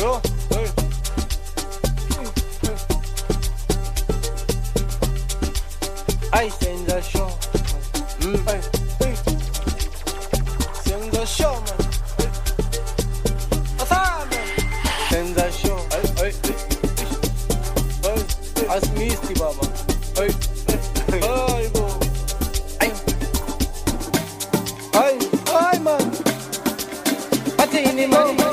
show. I send the show. Send the show, man. Send the show. As Misty Baba. Ay, man. Atini, man.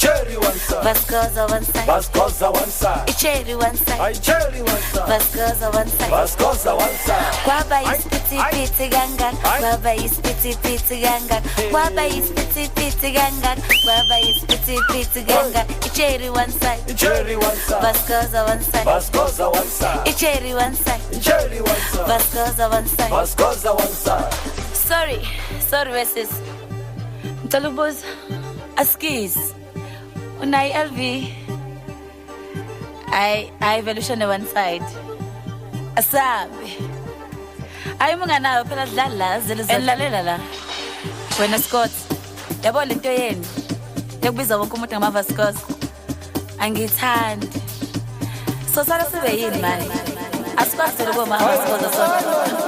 Cherry one side, Vascosa one side, cherry one side, Vascosa one side, Kwaba is piti ganga, Kwaba is piti ganga, Kwaba is piti ganga, Kwaba is piti ganga, cherry one side, Vascosa one side, cherry one side, Vascosa one side. Sorry verses. Talubos, Askis, Unai LV, I evolution on one side. Asabi, I am going to open Lala, Zella, when a Scott, the ball into end, the bizarre Kumutama Vascos, and get hand. So, Sarah, in man, as fast as the woman was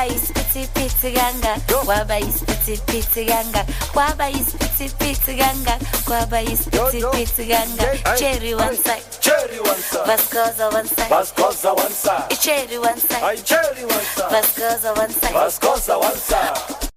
Kwaba ispiti ganga, kwaba ispiti ganga, kwaba ispiti ganga, kwaba ispiti ganga. Cherry one side, Vascosa one side, Cherry one side, Cherry one side, Vascosa one side.